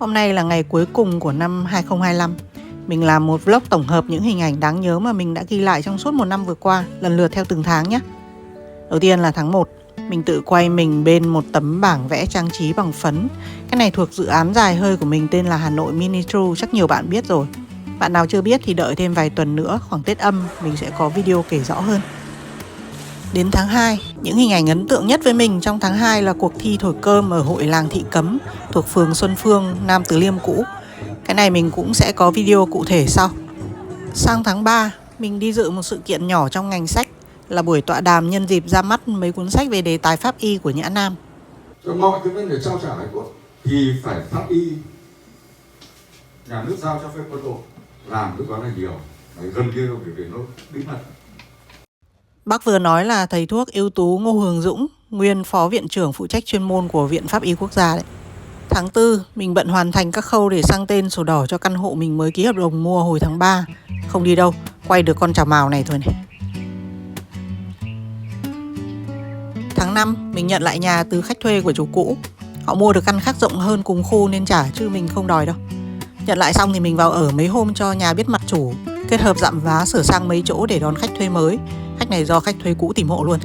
Hôm nay là ngày cuối cùng của năm 2025. Mình làm một vlog tổng hợp những hình ảnh đáng nhớ mà mình đã ghi lại trong suốt một năm vừa qua, lần lượt theo từng tháng nhé. Đầu tiên là tháng 1, mình tự quay mình bên một tấm bảng vẽ trang trí bằng phấn. Cái này thuộc dự án dài hơi của mình tên là Hà Nội Mini True, chắc nhiều bạn biết rồi. Bạn nào chưa biết thì đợi thêm vài tuần nữa, khoảng Tết âm, mình sẽ có video kể rõ hơn. Đến tháng 2, những hình ảnh ấn tượng nhất với mình trong tháng 2 là cuộc thi thổi cơm ở hội làng Thị Cấm thuộc phường Xuân Phương, Nam Từ Liêm cũ. Cái này mình cũng sẽ có video cụ thể sau. Sang tháng 3, mình đi dự một sự kiện nhỏ trong ngành sách là buổi tọa đàm nhân dịp ra mắt mấy cuốn sách về đề tài pháp y của Nhã Nam. Cho mọi cái vấn đề trao trả hải cốt thì phải pháp y, nhà nước giao cho phép quân đội làm cái đó là nhiều, gần như vì nó bí mật. Bác vừa nói là thầy thuốc ưu tú Ngô Hường Dũng, nguyên phó viện trưởng phụ trách chuyên môn của Viện Pháp y Quốc gia đấy. Tháng 4, mình bận hoàn thành các khâu để sang tên sổ đỏ cho căn hộ mình mới ký hợp đồng mua hồi tháng 3. Không đi đâu, quay được con chào mào này thôi này. Tháng 5, mình nhận lại nhà từ khách thuê của chủ cũ. Họ mua được căn khác rộng hơn cùng khu nên trả, chứ mình không đòi đâu. Nhận lại xong thì mình vào ở mấy hôm cho nhà biết mặt chủ, kết hợp dặm vá sửa sang mấy chỗ để đón khách thuê mới. Khách này do khách thuê cũ tìm hộ luôn.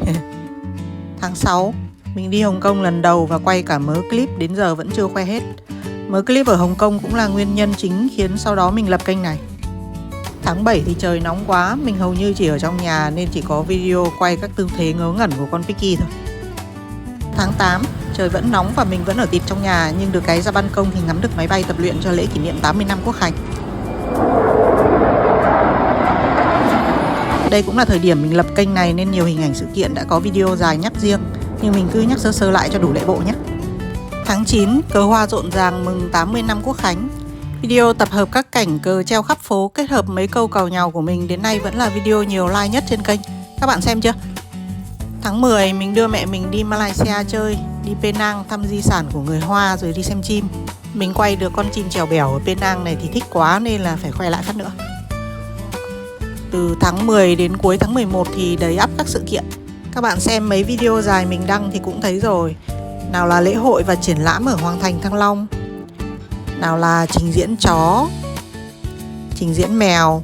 Tháng 6, mình đi Hồng Kông lần đầu và quay cả mớ clip đến giờ vẫn chưa khoe hết. Mớ clip ở Hồng Kông cũng là nguyên nhân chính khiến sau đó mình lập kênh này. Tháng 7 thì trời nóng quá, mình hầu như chỉ ở trong nhà nên chỉ có video quay các tư thế ngớ ngẩn của con Piki thôi. Tháng 8, trời vẫn nóng và mình vẫn ở tịt trong nhà, nhưng được cái ra ban công thì ngắm được máy bay tập luyện cho lễ kỷ niệm 80 năm Quốc khánh. Đây cũng là thời điểm mình lập kênh này nên nhiều hình ảnh sự kiện đã có video dài nhắc riêng, nhưng mình cứ nhắc sơ sơ lại cho đủ lễ bộ nhé. Tháng 9, cờ hoa rộn ràng mừng 80 năm Quốc khánh. Video tập hợp các cảnh cờ treo khắp phố kết hợp mấy câu càu nhàu của mình đến nay vẫn là video nhiều like nhất trên kênh. Các bạn xem chưa? Tháng 10, mình đưa mẹ mình đi Malaysia chơi, đi Penang thăm di sản của người Hoa rồi đi xem chim. Mình quay được con chim trèo bẻo ở Penang này thì thích quá nên là phải khoe lại phát nữa. Từ tháng 10 đến cuối tháng 11 thì đầy ắp các sự kiện. Các bạn xem mấy video dài mình đăng thì cũng thấy rồi. Nào là lễ hội và triển lãm ở Hoàng Thành Thăng Long, nào là trình diễn chó, trình diễn mèo,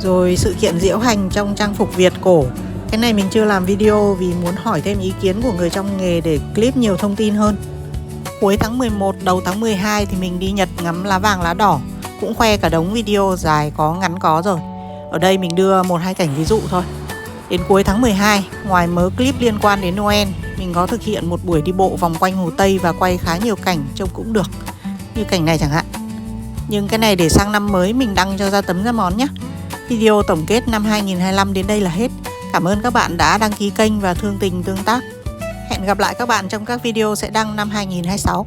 rồi sự kiện diễu hành trong trang phục Việt cổ. Cái này mình chưa làm video vì muốn hỏi thêm ý kiến của người trong nghề để clip nhiều thông tin hơn. Cuối tháng 11, đầu tháng 12 thì mình đi Nhật ngắm lá vàng lá đỏ. Cũng khoe cả đống video dài có ngắn có rồi. Ở đây mình đưa 1-2 cảnh ví dụ thôi. Đến cuối tháng 12, ngoài mớ clip liên quan đến Noel, mình có thực hiện một buổi đi bộ vòng quanh Hồ Tây và quay khá nhiều cảnh trông cũng được. Như cảnh này chẳng hạn. Nhưng cái này để sang năm mới mình đăng cho ra tấm ra món nhé. Video tổng kết năm 2025 đến đây là hết. Cảm ơn các bạn đã đăng ký kênh và thương tình tương tác. Hẹn gặp lại các bạn trong các video sẽ đăng năm 2026.